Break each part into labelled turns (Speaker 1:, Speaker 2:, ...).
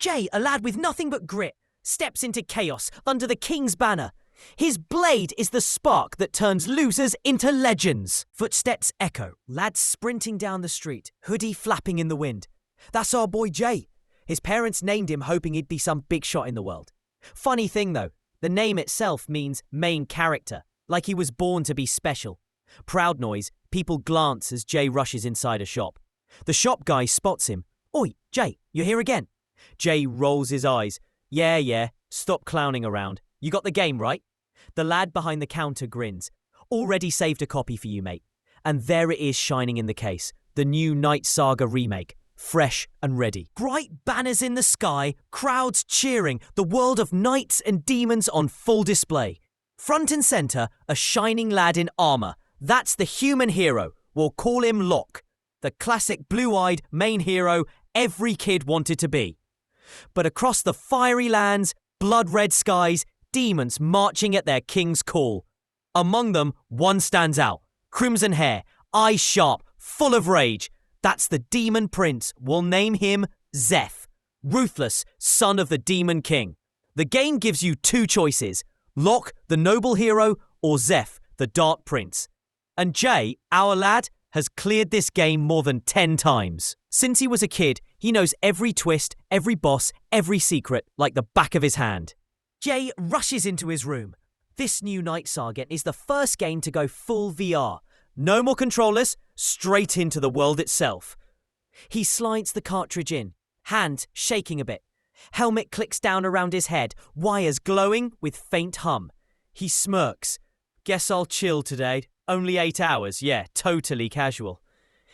Speaker 1: Jay, a lad with nothing but grit, steps into chaos under the king's banner. His blade is the spark that turns losers into legends. Footsteps echo, lads sprinting down the street, hoodie flapping in the wind. That's our boy Jay. His parents named him hoping he'd be some big shot in the world. Funny thing though, the name itself means main character, like he was born to be special. Proud noise, people glance as Jay rushes inside a shop. The shop guy spots him. Oi, Jay, you're here again. Jay rolls his eyes. Yeah, stop clowning around. You got the game right? The lad behind the counter grins. Already saved a copy for you, mate. And there it is shining in the case. The new Night Saga remake. Fresh and ready. Bright banners in the sky, crowds cheering, the world of knights and demons on full display. Front and centre, a shining lad in armour. That's the human hero. We'll call him Locke. The classic blue-eyed main hero every kid wanted to be. But across the fiery lands, blood-red skies, demons marching at their king's call. Among them, one stands out. Crimson hair, eyes sharp, full of rage. That's the demon prince. We'll name him Zeph. Ruthless, son of the demon king. The game gives you two choices. Locke, the noble hero, or Zeph, the dark prince. And Jay, our lad, has cleared this game more than 10 times. Since he was a kid, he knows every twist, every boss, every secret like the back of his hand. Jay rushes into his room. This new Night Saga is the first game to go full VR. No more controllers, straight into the world itself. He slides the cartridge in, hand shaking a bit. Helmet clicks down around his head, wires glowing with faint hum. He smirks. Guess I'll chill today. Only 8 hours, yeah, totally casual.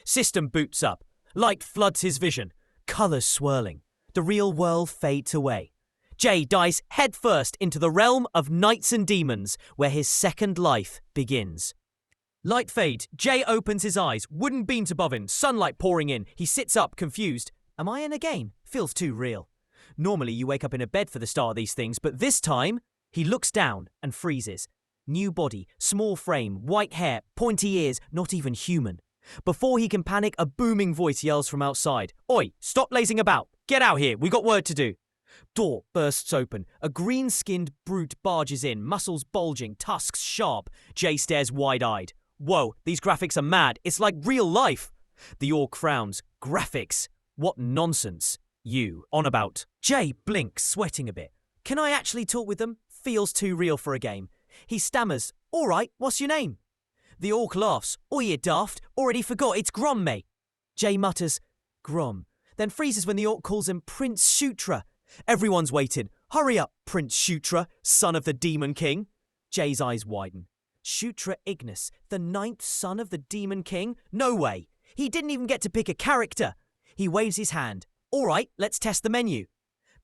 Speaker 1: System boots up. Light floods his vision. Colours swirling. The real world fades away. Jay dives headfirst into the realm of knights and demons, where his second life begins. Light fades. Jay opens his eyes. Wooden beams above him. Sunlight pouring in. He sits up, confused. Am I in a game? Feels too real. Normally you wake up in a bed for the start of these things, but this time, he looks down and freezes. New body, small frame, white hair, pointy ears, not even human. Before he can panic, a booming voice yells from outside. Oi, stop lazing about. Get out here, we got work to do. Door bursts open. A green-skinned brute barges in, muscles bulging, tusks sharp. Jay stares wide-eyed. Whoa, these graphics are mad. It's like real life. The orc frowns. Graphics? What nonsense. You, on about. Jay blinks, sweating a bit. Can I actually talk with them? Feels too real for a game. He stammers. All right, what's your name? The orc laughs. Oh, you daft. Already forgot, it's Grom, mate. Jay mutters, Grom. Then freezes when the orc calls him Prince Shutra. Everyone's waiting. Hurry up, Prince Shutra, son of the Demon King. Jay's eyes widen. Shutra Ignis, the 9th son of the Demon King? No way. He didn't even get to pick a character. He waves his hand. All right, let's test the menu.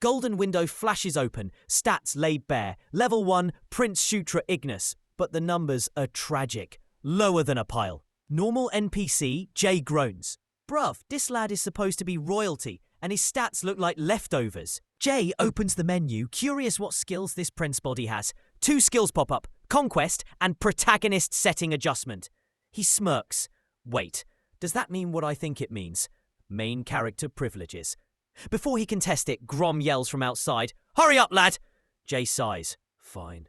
Speaker 1: Golden window flashes open, stats laid bare. Level 1, Prince Shutra Ignis. But the numbers are tragic. Lower than a pile. Normal NPC, Jay groans. Bruv, this lad is supposed to be royalty, and his stats look like leftovers. Jay opens the menu, curious what skills this prince body has. 2 skills pop up, Conquest and Protagonist Setting Adjustment. He smirks. Wait, does that mean what I think it means? Main character privileges. Before he can test it, Grom yells from outside. Hurry up, lad! Jay sighs. Fine,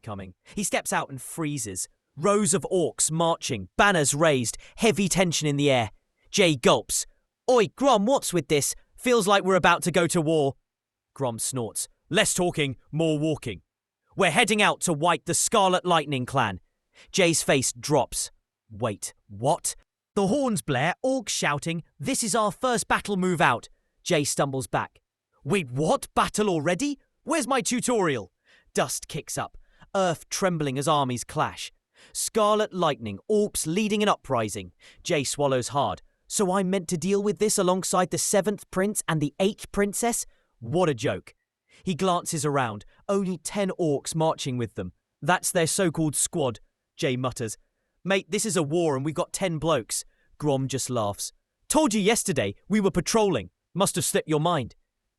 Speaker 1: coming. He steps out and freezes. Rows of orcs marching, banners raised, heavy tension in the air. Jay gulps. Oi, Grom, what's with this? Feels like we're about to go to war. Grom snorts. Less talking, more walking. We're heading out to wipe the Scarlet Lightning clan. Jay's face drops. Wait, what? The horns blare, orcs shouting, this is our first battle move out. Jay stumbles back. Wait, what? Battle already? Where's my tutorial? Dust kicks up. Earth trembling as armies clash. Scarlet Lightning, orcs leading an uprising. Jay swallows hard. So I'm meant to deal with this alongside the 7th prince and the 8th princess? What a joke. He glances around. Only 10 orcs marching with them. That's their so-called squad. Jay mutters. Mate, this is a war and we've got 10 blokes. Grom just laughs. Told you yesterday we were patrolling. Must have slipped your mind.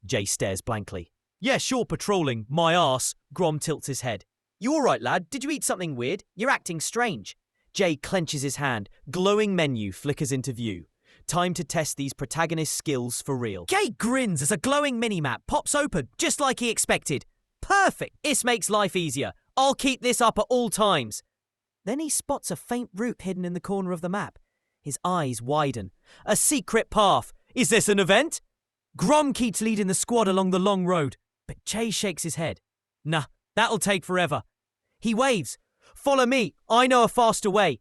Speaker 1: Jay stares blankly. Yeah, sure, patrolling. My arse. Grom tilts his head. You all right, lad? Did you eat something weird? You're acting strange. Jay clenches his hand. Glowing menu flickers into view. Time to test these protagonist skills for real. Jay grins as a glowing minimap pops open, just like he expected. Perfect! This makes life easier. I'll keep this up at all times. Then he spots a faint route hidden in the corner of the map. His eyes widen. A secret path. Is this an event? Grom keeps leading the squad along the long road, but Jay shakes his head. Nah, that'll take forever. He waves. Follow me, I know a faster way.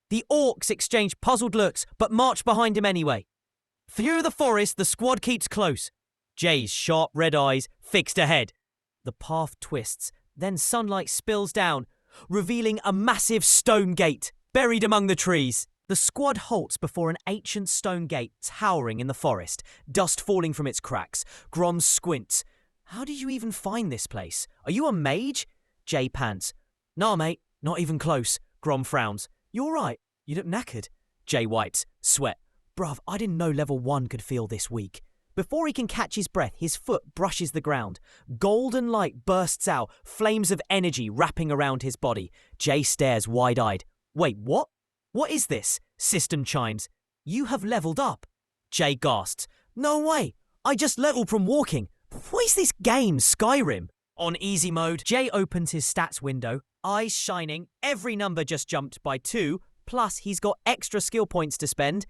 Speaker 1: The orcs exchange puzzled looks, but march behind him anyway. Through the forest, the squad keeps close. Jay's sharp red eyes fixed ahead. The path twists, then sunlight spills down, revealing a massive stone gate buried among the trees. The squad halts before an ancient stone gate towering in the forest, dust falling from its cracks. Grom squints. How did you even find this place? Are you a mage? Jay pants. Nah, mate, not even close. Grom frowns. You all right? You look knackered. Jay wipes. Sweat. Bruv, I didn't know level 1 could feel this weak. Before he can catch his breath, his foot brushes the ground. Golden light bursts out, flames of energy wrapping around his body. Jay stares wide-eyed. Wait, what? What is this? System chimes. You have leveled up. Jay gasps. No way. I just leveled from walking. What is this game, Skyrim? On easy mode, Jay opens his stats window, eyes shining. Every number just jumped by 2, plus he's got extra skill points to spend.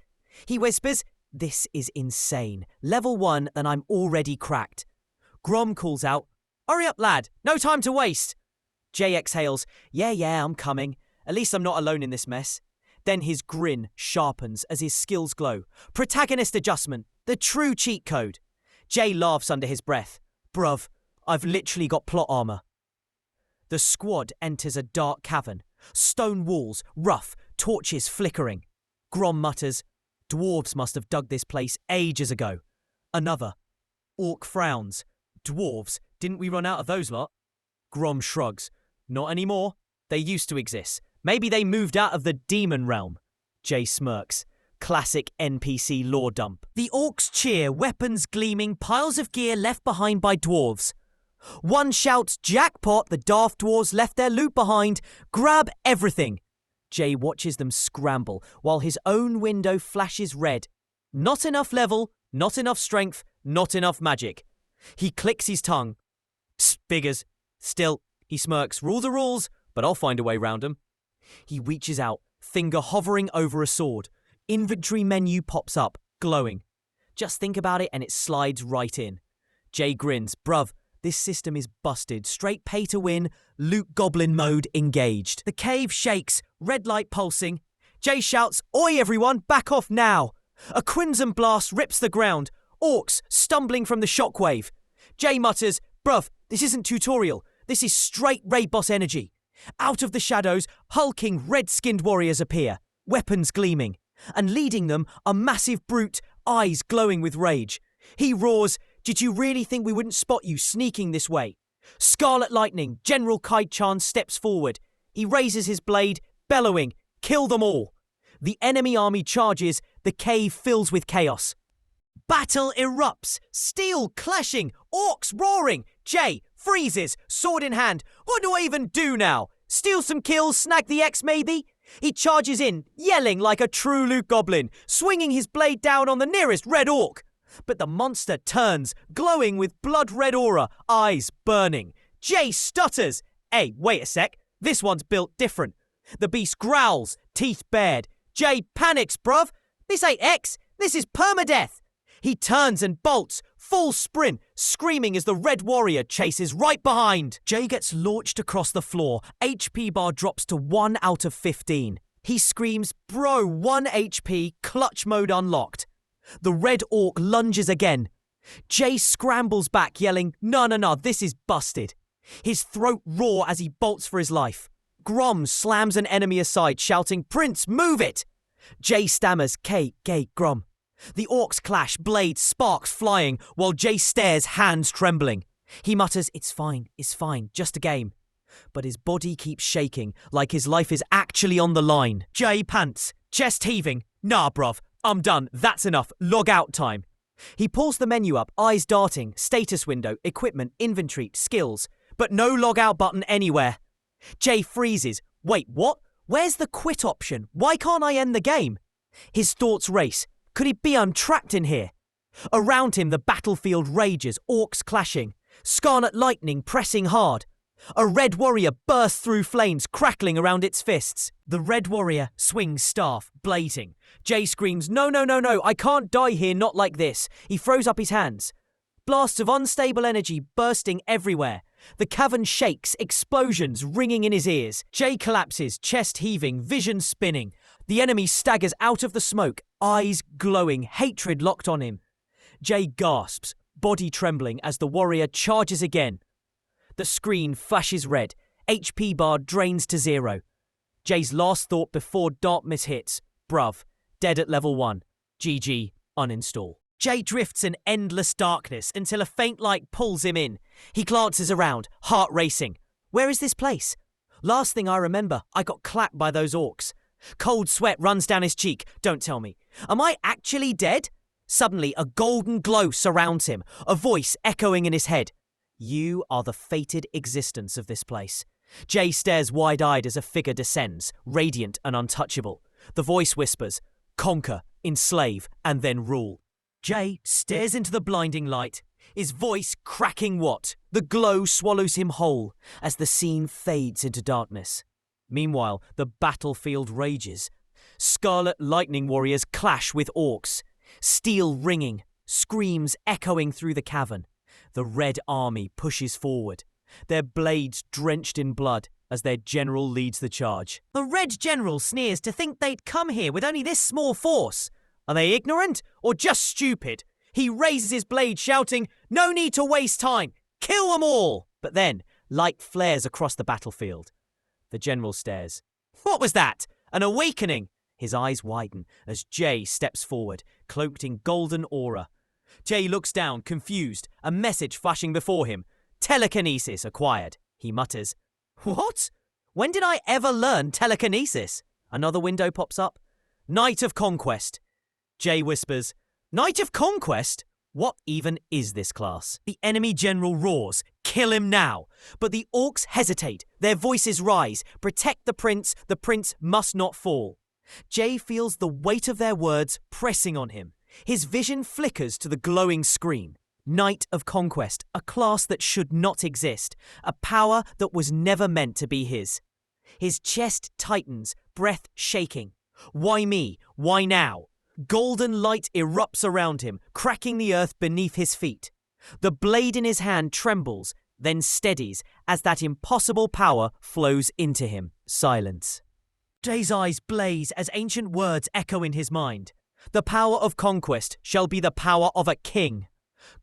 Speaker 1: He whispers, this is insane. Level 1 and I'm already cracked. Grom calls out, hurry up, lad. No time to waste. Jay exhales, yeah, I'm coming. At least I'm not alone in this mess. Then his grin sharpens as his skills glow. Protagonist adjustment, the true cheat code. Jay laughs under his breath. Bruv, I've literally got plot armor. The squad enters a dark cavern. Stone walls, rough, torches flickering. Grom mutters, dwarves must have dug this place ages ago. Another. Orc frowns. Dwarves, didn't we run out of those lot? Grom shrugs. Not anymore. They used to exist. Maybe they moved out of the demon realm. Jay smirks. Classic NPC lore dump. The orcs cheer, weapons gleaming, piles of gear left behind by dwarves. One shouts, jackpot, the daft dwarves left their loot behind. Grab everything. Jay watches them scramble while his own window flashes red. Not enough level, not enough strength, not enough magic. He clicks his tongue. Psst, figures. Still, he smirks. Rules are rules, but I'll find a way round them. He reaches out, finger hovering over a sword. Inventory menu pops up, glowing. Just think about it and it slides right in. Jay grins. Bruv, this system is busted. Straight pay to win, loot goblin mode engaged. The cave shakes, red light pulsing. Jay shouts, oi everyone, back off now. A crimson blast rips the ground. Orcs stumbling from the shockwave. Jay mutters, bruv, this isn't tutorial. This is straight raid boss energy. Out of the shadows, hulking red-skinned warriors appear, weapons gleaming, and leading them a massive brute, eyes glowing with rage. He roars, did you really think we wouldn't spot you sneaking this way? Scarlet lightning, General Kai-chan steps forward. He raises his blade, bellowing, kill them all. The enemy army charges, the cave fills with chaos. Battle erupts, steel clashing, orcs roaring. Jay freezes, sword in hand. What do I even do now? Steal some kills, snag the X maybe? He charges in, yelling like a true loot goblin, swinging his blade down on the nearest red orc. But the monster turns, glowing with blood-red aura, eyes burning. Jay stutters. Hey, wait a sec. This one's built different. The beast growls, teeth bared. Jay panics, bruv. This ain't X. This is permadeath. He turns and bolts, full sprint, screaming as the red warrior chases right behind. Jay gets launched across the floor. HP bar drops to 1 out of 15. He screams, bro, 1 HP, clutch mode unlocked. The red orc lunges again. Jay scrambles back, yelling, no, this is busted. His throat roars as he bolts for his life. Grom slams an enemy aside, shouting, Prince, move it! Jay stammers, Grom. The orcs clash, blades, sparks flying, while Jay stares, hands trembling. He mutters, it's fine, just a game. But his body keeps shaking, like his life is actually on the line. Jay pants, chest heaving. Nah, bruv, I'm done, that's enough, log out time. He pulls the menu up, eyes darting, status window, equipment, inventory, skills, but no log out button anywhere. Jay freezes. Wait, what? Where's the quit option? Why can't I end the game? His thoughts race. Could he be trapped in here? Around him the battlefield rages, orcs clashing, scarlet lightning pressing hard. A red warrior bursts through flames, crackling around its fists. The red warrior swings staff, blazing. Jay screams, "No, no, no, no, I can't die here, not like this." He throws up his hands. Blasts of unstable energy bursting everywhere. The cavern shakes, explosions ringing in his ears. Jay collapses, chest heaving, vision spinning. The enemy staggers out of the smoke, eyes glowing, hatred locked on him. Jay gasps, body trembling as the warrior charges again. The screen flashes red. HP bar drains to 0. Jay's last thought before darkness hits. Bruv, dead at level 1. GG, uninstall. Jay drifts in endless darkness until a faint light pulls him in. He glances around, heart racing. Where is this place? Last thing I remember, I got clapped by those orcs. Cold sweat runs down his cheek. Don't tell me. Am I actually dead? Suddenly, a golden glow surrounds him, a voice echoing in his head. You are the fated existence of this place. Jay stares wide-eyed as a figure descends, radiant and untouchable. The voice whispers, "Conquer, enslave, and then rule." Jay stares into the blinding light, his voice cracking what? The glow swallows him whole as the scene fades into darkness. Meanwhile, the battlefield rages. Scarlet lightning warriors clash with orcs. Steel ringing, screams echoing through the cavern. The Red Army pushes forward, their blades drenched in blood as their general leads the charge. The Red General sneers to think they'd come here with only this small force. Are they ignorant or just stupid? He raises his blade shouting, "No need to waste time! Kill them all!" But then, light flares across the battlefield. The general stares. What was that? An awakening? His eyes widen as Jay steps forward, cloaked in golden aura. Jay looks down, confused, a message flashing before him. Telekinesis acquired, he mutters. What? When did I ever learn telekinesis? Another window pops up. Night of Conquest. Jay whispers, Night of Conquest? What even is this class? The enemy general roars, kill him now. But the orcs hesitate, their voices rise. Protect the prince must not fall. Jay feels the weight of their words pressing on him. His vision flickers to the glowing screen. Knight of Conquest, a class that should not exist, a power that was never meant to be his. His chest tightens, breath shaking. Why me? Why now? Golden light erupts around him, cracking the earth beneath his feet. The blade in his hand trembles, then steadies as that impossible power flows into him. Silence. Jay's eyes blaze as ancient words echo in his mind. The power of conquest shall be the power of a king.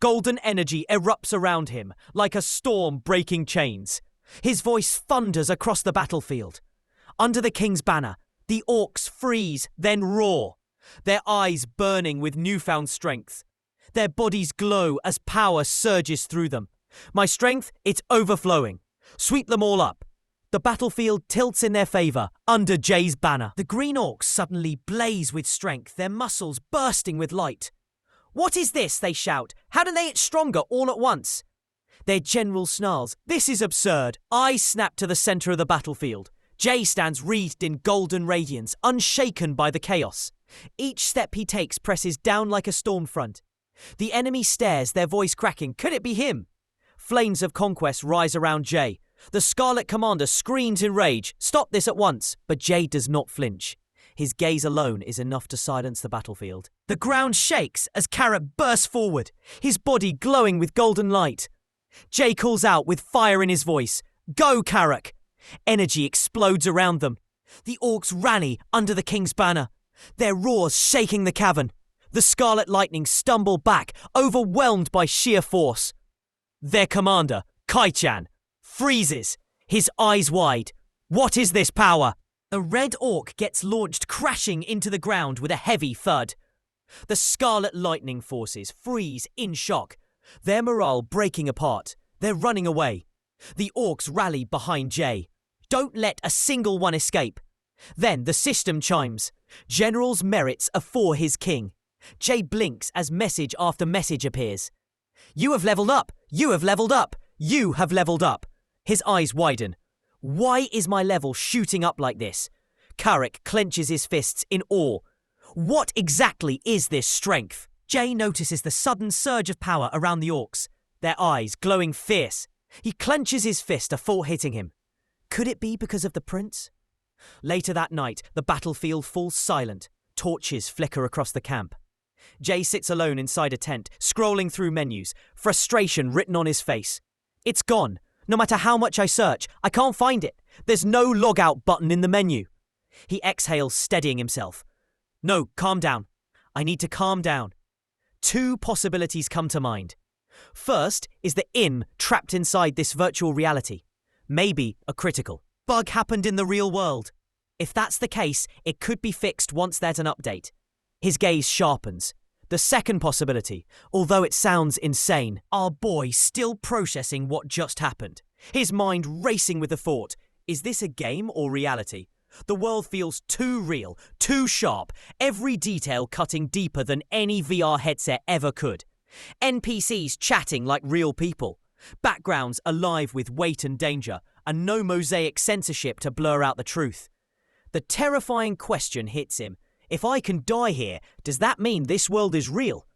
Speaker 1: Golden energy erupts around him, like a storm breaking chains. His voice thunders across the battlefield. Under the king's banner, the orcs freeze, then roar, their eyes burning with newfound strength. Their bodies glow as power surges through them. My strength, it's overflowing. Sweep them all up. The battlefield tilts in their favour, under Jay's banner. The green orcs suddenly blaze with strength, their muscles bursting with light. What is this, they shout. How do they get stronger all at once? Their general snarls. This is absurd. Eyes snap to the centre of the battlefield. Jay stands wreathed in golden radiance, unshaken by the chaos. Each step he takes presses down like a storm front. The enemy stares, their voice cracking. Could it be him? Flames of conquest rise around Jay. The Scarlet Commander screams in rage. Stop this at once. But Jay does not flinch. His gaze alone is enough to silence the battlefield. The ground shakes as Carrot bursts forward, his body glowing with golden light. Jay calls out with fire in his voice. Go, Carrot! Energy explodes around them. The orcs rally under the king's banner, their roars shaking the cavern. The Scarlet Lightning stumble back, overwhelmed by sheer force. Their commander, Kai-chan, freezes, his eyes wide. What is this power? A red orc gets launched crashing into the ground with a heavy thud. The Scarlet Lightning forces freeze in shock, their morale breaking apart. They're running away. The orcs rally behind Jay. Don't let a single one escape. Then the system chimes. General's merits are for his king. Jay blinks as message after message appears. You have leveled up. You have leveled up. You have leveled up. His eyes widen. Why is my level shooting up like this? Carrick clenches his fists in awe. What exactly is this strength? Jay notices the sudden surge of power around the orcs, their eyes glowing fierce. He clenches his fist to thought hitting him. Could it be because of the prince? Later that night, the battlefield falls silent. Torches flicker across the camp. Jay sits alone inside a tent, scrolling through menus, frustration written on his face. It's gone. No matter how much I search, I can't find it. There's no log out button in the menu. He exhales, steadying himself. No, calm down. I need to calm down. Two possibilities come to mind. First is the Im trapped inside this virtual reality. Maybe a critical bug happened in the real world. If that's the case, it could be fixed once there's an update. His gaze sharpens. The second possibility, although it sounds insane, our boy still processing what just happened. His mind racing with the thought, is this a game or reality? The world feels too real, too sharp, every detail cutting deeper than any VR headset ever could. NPCs chatting like real people. Backgrounds alive with weight and danger, and no mosaic censorship to blur out the truth. The terrifying question hits him. If I can die here, does that mean this world is real?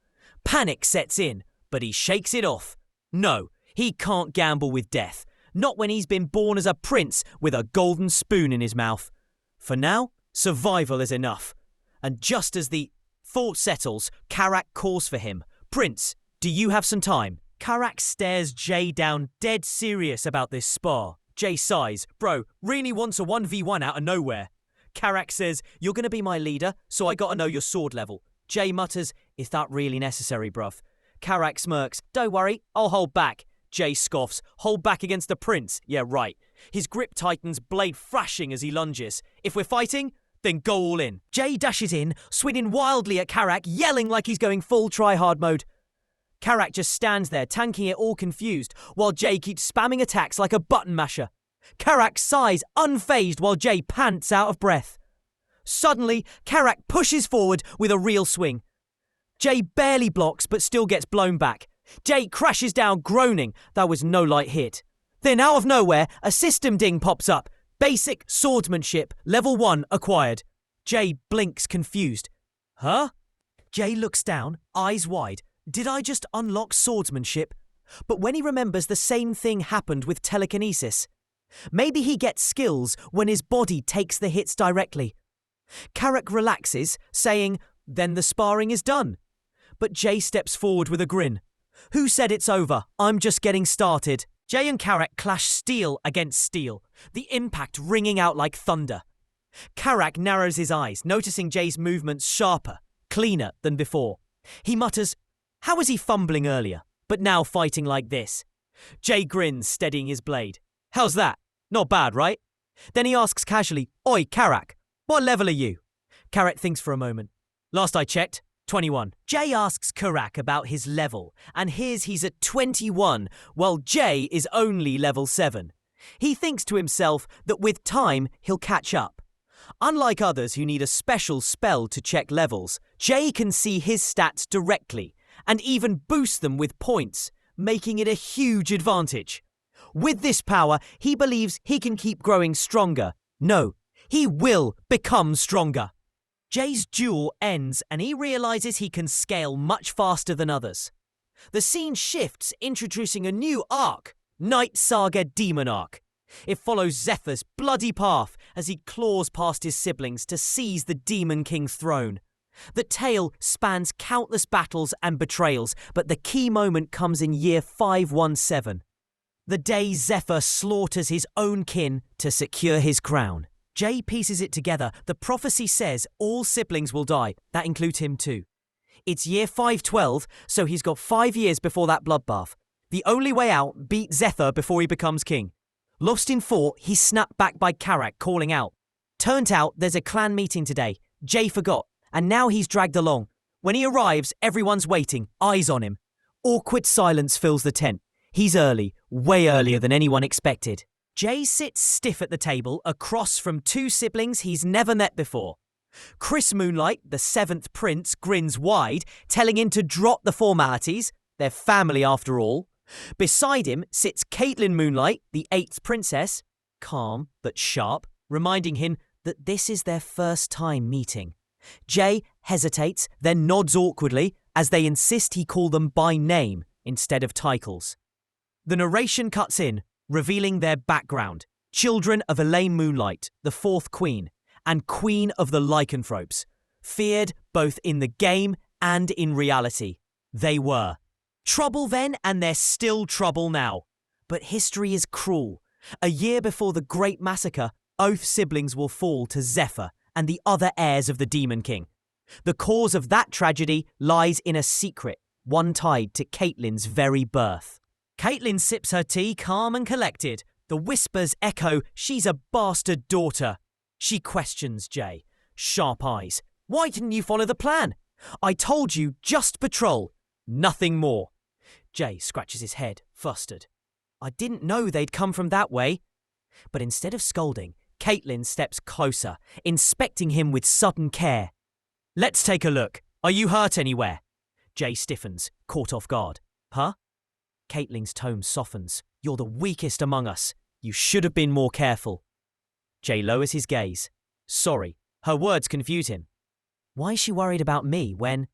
Speaker 1: Panic sets in, but he shakes it off. No, he can't gamble with death. Not when he's been born as a prince with a golden spoon in his mouth. For now, survival is enough. And just as the thought settles, Karak calls for him. Prince, do you have some time? Karak stares Jay down, dead serious about this spar. Jay sighs. Bro, really wants a 1v1 out of nowhere. Karak says, you're going to be my leader, so I got to know your sword level. Jay mutters, is that really necessary, bruv? Karak smirks, don't worry, I'll hold back. Jay scoffs, hold back against the prince. Yeah, right. His grip tightens, blade thrashing as he lunges. If we're fighting, then go all in. Jay dashes in, swinging wildly at Karak, yelling like he's going full try-hard mode. Karak just stands there, tanking it all confused, while Jay keeps spamming attacks like a button masher. Karak sighs, unfazed, while Jay pants out of breath. Suddenly, Karak pushes forward with a real swing. Jay barely blocks, but still gets blown back. Jay crashes down, groaning. That was no light hit. Then, out of nowhere, a system ding pops up. Basic swordsmanship, level 1 acquired. Jay blinks, confused. Huh? Jay looks down, eyes wide. Did I just unlock swordsmanship? But when he remembers the same thing happened with telekinesis. Maybe he gets skills when his body takes the hits directly. Karak relaxes, saying, then the sparring is done. But Jay steps forward with a grin. Who said it's over? I'm just getting started. Jay and Karak clash steel against steel, the impact ringing out like thunder. Karak narrows his eyes, noticing Jay's movements sharper, cleaner than before. He mutters, how was he fumbling earlier, but now fighting like this? Jay grins, steadying his blade. How's that? Not bad, right? Then he asks casually, Oi, Karak, what level are you? Karak thinks for a moment. Last I checked, 21. Jay asks Karak about his level, and hears he's at 21, while Jay is only level 7. He thinks to himself that with time, he'll catch up. Unlike others who need a special spell to check levels, Jay can see his stats directly, and even boost them with points, making it a huge advantage. With this power, he believes he can keep growing stronger. No, he will become stronger. Jay's duel ends and he realizes he can scale much faster than others. The scene shifts, introducing a new arc, Night Saga Demon Arc. It follows Zephyr's bloody path as he claws past his siblings to seize the Demon King's throne. The tale spans countless battles and betrayals, but the key moment comes in year 517. The day Zephyr slaughters his own kin to secure his crown. Jay pieces it together. The prophecy says all siblings will die. That includes him too. It's year 512, so he's got 5 years before that bloodbath. The only way out, beat Zephyr before he becomes king. Lost in thought, he's snapped back by Karak calling out. Turns out there's a clan meeting today. Jay forgot, and now he's dragged along. When he arrives, everyone's waiting, eyes on him. Awkward silence fills the tent. He's early, way earlier than anyone expected. Jay sits stiff at the table across from 2 siblings he's never met before. Chris Moonlight, the 7th prince, grins wide, telling him to drop the formalities. They're family after all. Beside him sits Caitlin Moonlight, the 8th princess, calm but sharp, reminding him that this is their first time meeting. Jay hesitates, then nods awkwardly as they insist he call them by name instead of titles. The narration cuts in, revealing their background. Children of Elaine Moonlight, the fourth queen, and queen of the lycanthropes. Feared both in the game and in reality. They were. Trouble then, and they're still trouble now. But history is cruel. A year before the Great Massacre, Oath siblings will fall to Zephyr and the other heirs of the Demon King. The cause of that tragedy lies in a secret, one tied to Caitlyn's very birth. Caitlyn sips her tea calm and collected. The whispers echo, she's a bastard daughter. She questions Jay, sharp eyes. Why didn't you follow the plan? I told you, just patrol. Nothing more. Jay scratches his head, flustered. I didn't know they'd come from that way. But instead of scolding, Caitlyn steps closer, inspecting him with sudden care. Let's take a look. Are you hurt anywhere? Jay stiffens, caught off guard. Huh? Caitlyn's tone softens. You're the weakest among us. You should have been more careful. Jay lowers his gaze. Sorry. Her words confuse him. Why is she worried about me when...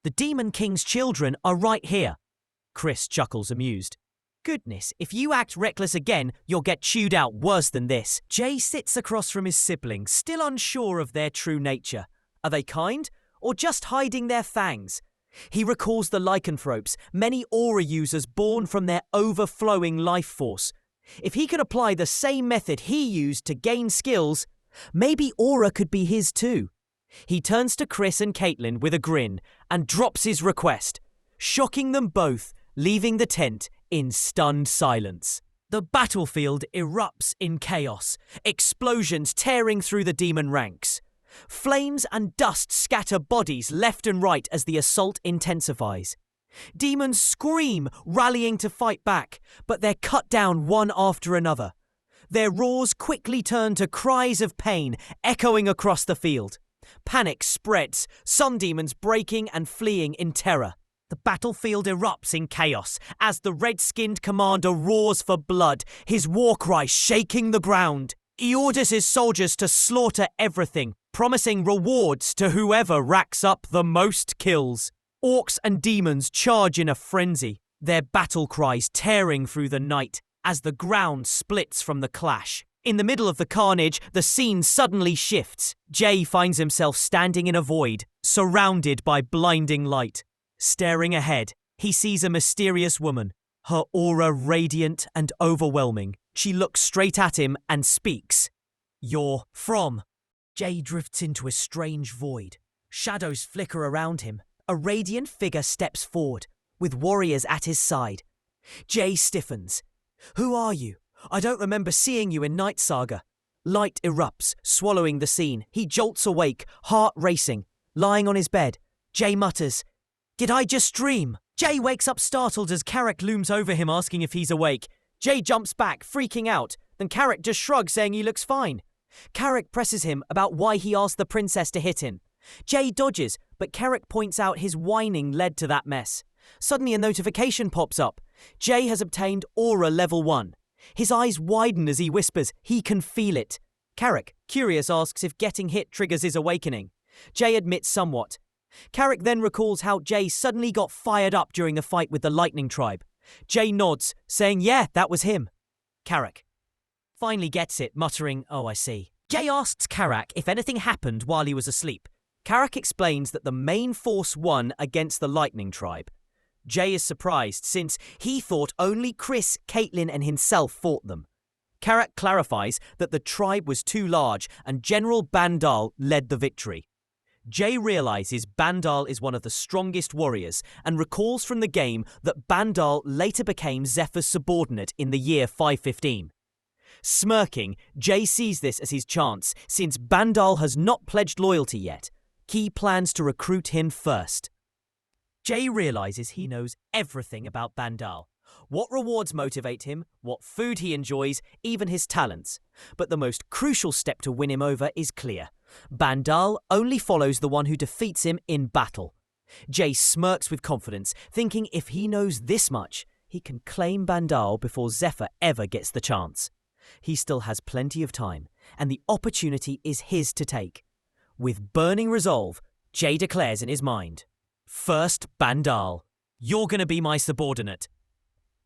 Speaker 1: The Demon King's children are right here. Chris chuckles, amused. Goodness, if you act reckless again, you'll get chewed out worse than this. Jay sits across from his siblings, still unsure of their true nature. Are they kind, or just hiding their fangs? He recalls the lycanthropes, many aura users born from their overflowing life force. If he could apply the same method he used to gain skills, maybe aura could be his too. He turns to Chris and Caitlyn with a grin and drops his request, shocking them both, leaving the tent in stunned silence. The battlefield erupts in chaos, explosions tearing through the demon ranks. Flames and dust scatter bodies left and right as the assault intensifies. Demons scream, rallying to fight back, but they're cut down one after another. Their roars quickly turn to cries of pain, echoing across the field. Panic spreads, some demons breaking and fleeing in terror. The battlefield erupts in chaos as the red-skinned commander roars for blood, his war cry shaking the ground. He orders his soldiers to slaughter everything, promising rewards to whoever racks up the most kills. Orcs and demons charge in a frenzy, their battle cries tearing through the night as the ground splits from the clash. In the middle of the carnage, the scene suddenly shifts. Jay finds himself standing in a void, surrounded by blinding light. Staring ahead, he sees a mysterious woman, her aura radiant and overwhelming. She looks straight at him and speaks. You're from... Jay drifts into a strange void. Shadows flicker around him. A radiant figure steps forward, with warriors at his side. Jay stiffens. Who are you? I don't remember seeing you in Night Saga. Light erupts, swallowing the scene. He jolts awake, heart racing. Lying on his bed, Jay mutters, Did I just dream? Jay wakes up startled as Carrick looms over him asking if he's awake. Jay jumps back, freaking out. Then Carrick just shrugs, saying he looks fine. Carrick presses him about why he asked the princess to hit him. Jay dodges, but Carrick points out his whining led to that mess. Suddenly a notification pops up. Jay has obtained Aura Level 1. His eyes widen as he whispers, he can feel it. Carrick, curious, asks if getting hit triggers his awakening. Jay admits somewhat. Carrick then recalls how Jay suddenly got fired up during the fight with the Lightning Tribe. Jay nods, saying, yeah, that was him. Carrick finally gets it, muttering, oh, I see. Jay asks Carrick if anything happened while he was asleep. Carrick explains that the main force won against the Lightning Tribe. Jay is surprised since he thought only Chris, Caitlyn and himself fought them. Carrick clarifies that the tribe was too large and General Bandal led the victory. Jay realizes Bandal is one of the strongest warriors and recalls from the game that Bandal later became Zephyr's subordinate in the year 515. Smirking, Jay sees this as his chance since Bandal has not pledged loyalty yet. He plans to recruit him first. Jay realizes he knows everything about Bandal. What rewards motivate him, what food he enjoys, even his talents. But the most crucial step to win him over is clear. Bandal only follows the one who defeats him in battle. Jay smirks with confidence, thinking if he knows this much, he can claim Bandal before Zephyr ever gets the chance. He still has plenty of time, and the opportunity is his to take. With burning resolve, Jay declares in his mind, "First Bandal, you're gonna be my subordinate."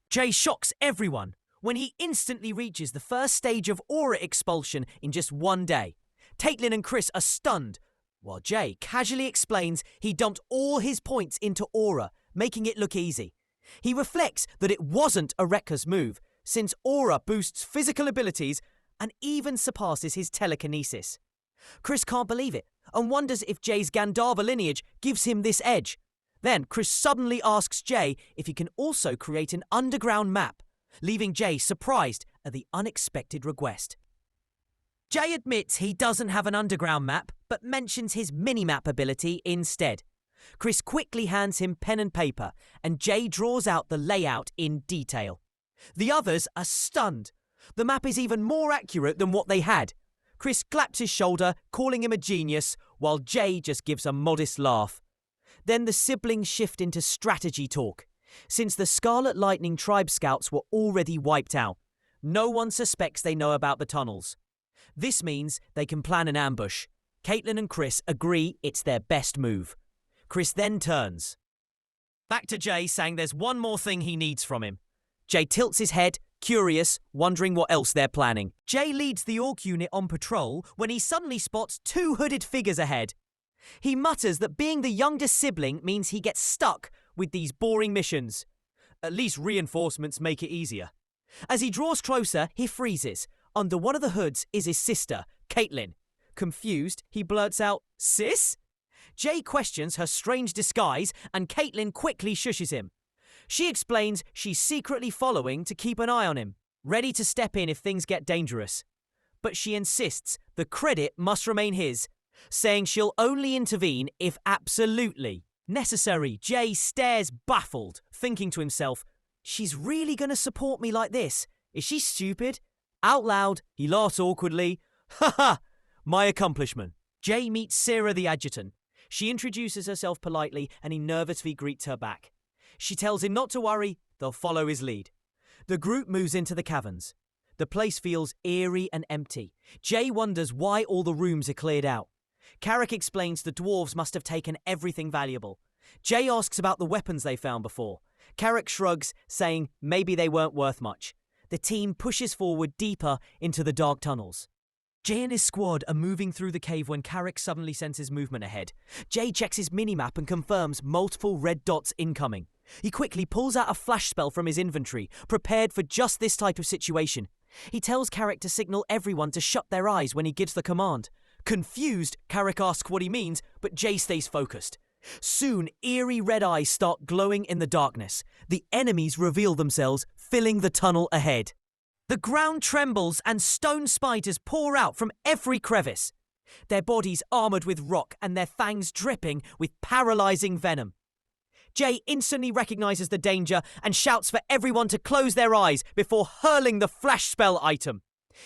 Speaker 1: Jay shocks everyone when he instantly reaches the first stage of aura expulsion in just one day. Caitlin and Chris are stunned, while Jay casually explains he dumped all his points into aura, making it look easy. He reflects that it wasn't a reckless move, since aura boosts physical abilities and even surpasses his telekinesis. Chris can't believe it and wonders if Jay's Gandharva lineage gives him this edge. Then Chris suddenly asks Jay if he can also create an underground map, leaving Jay surprised at the unexpected request. Jay admits he doesn't have an underground map, but mentions his mini-map ability instead. Chris quickly hands him pen and paper, and Jay draws out the layout in detail. The others are stunned. The map is even more accurate than what they had. Chris claps his shoulder, calling him a genius, while Jay just gives a modest laugh. Then the siblings shift into strategy talk. Since the Scarlet Lightning tribe scouts were already wiped out, no one suspects they know about the tunnels. This means they can plan an ambush. Caitlin and Chris agree it's their best move. Chris then turns back to Jay, saying there's one more thing he needs from him. Jay tilts his head, curious, wondering what else they're planning. Jay leads the Orc unit on patrol when he suddenly spots two hooded figures ahead. He mutters that being the youngest sibling means he gets stuck with these boring missions. At least reinforcements make it easier. As he draws closer, he freezes. Under one of the hoods is his sister, Caitlin. Confused, he blurts out, "Sis?" Jay questions her strange disguise, and Caitlin quickly shushes him. She explains she's secretly following to keep an eye on him, ready to step in if things get dangerous. But she insists the credit must remain his, saying she'll only intervene if absolutely necessary. Jay stares baffled, thinking to himself, "She's really going to support me like this? Is she stupid?" Out loud, he laughs awkwardly. "Ha ha! My accomplishment." Jay meets Sarah the adjutant. She introduces herself politely and he nervously greets her back. She tells him not to worry, they'll follow his lead. The group moves into the caverns. The place feels eerie and empty. Jay wonders why all the rooms are cleared out. Carrick explains the dwarves must have taken everything valuable. Jay asks about the weapons they found before. Carrick shrugs, saying maybe they weren't worth much. The team pushes forward deeper into the dark tunnels. Jay and his squad are moving through the cave when Carrick suddenly senses movement ahead. Jay checks his minimap and confirms multiple red dots incoming. He quickly pulls out a flash spell from his inventory, prepared for just this type of situation. He tells Carrick to signal everyone to shut their eyes when he gives the command. Confused, Carrick asks what he means, but Jay stays focused. Soon, eerie red eyes start glowing in the darkness. The enemies reveal themselves, filling the tunnel ahead. The ground trembles and stone spiders pour out from every crevice. Their bodies armoured with rock and their fangs dripping with paralysing venom. Jay instantly recognises the danger and shouts for everyone to close their eyes before hurling the flash spell item.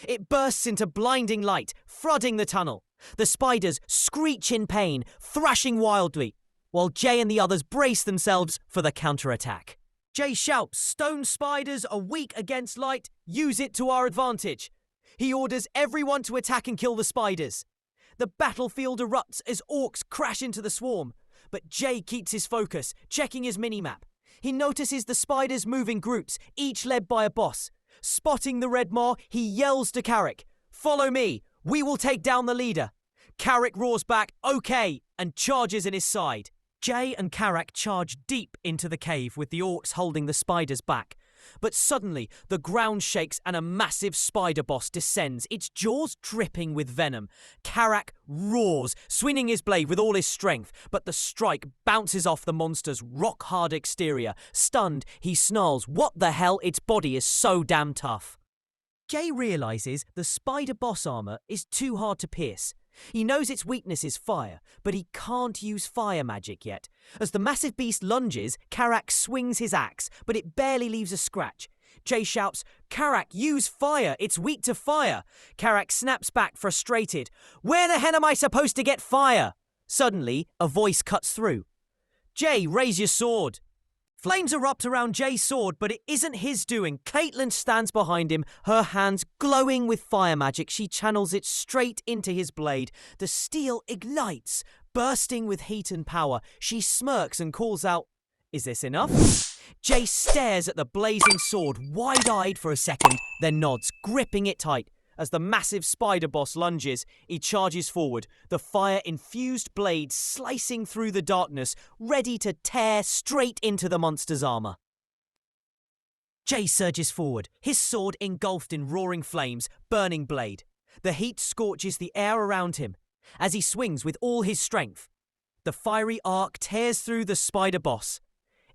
Speaker 1: It bursts into blinding light, flooding the tunnel. The spiders screech in pain, thrashing wildly, while Jay and the others brace themselves for the counterattack. Jay shouts, "Stone spiders are weak against light, use it to our advantage." He orders everyone to attack and kill the spiders. The battlefield erupts as orcs crash into the swarm, but Jay keeps his focus, checking his minimap. He notices the spiders move in groups, each led by a boss. Spotting the red maw, he yells to Carrick, "Follow me, we will take down the leader." Carrick roars back, "Okay," and charges in his side. Jay and Carrick charge deep into the cave with the orcs holding the spiders back. But suddenly, the ground shakes and a massive spider boss descends, its jaws dripping with venom. Carrick roars, swinging his blade with all his strength, but the strike bounces off the monster's rock-hard exterior. Stunned, he snarls, "What the hell? Its body is so damn tough." Jay realises the spider boss armour is too hard to pierce. He knows its weakness is fire, but he can't use fire magic yet. As the massive beast lunges, Carrick swings his axe, but it barely leaves a scratch. Jay shouts, "Carrick, use fire, it's weak to fire." Carrick snaps back, frustrated. "Where the hell am I supposed to get fire?" Suddenly, a voice cuts through. "Jay, raise your sword." Flames erupt around Jay's sword, but it isn't his doing. Caitlin stands behind him, her hands glowing with fire magic. She channels it straight into his blade. The steel ignites, bursting with heat and power. She smirks and calls out, "Is this enough?" Jay stares at the blazing sword, wide-eyed for a second, then nods, gripping it tight. As the massive spider boss lunges, he charges forward, the fire-infused blade slicing through the darkness, ready to tear straight into the monster's armor. Jay surges forward, his sword engulfed in roaring flames, burning blade. The heat scorches the air around him as he swings with all his strength. The fiery arc tears through the spider boss,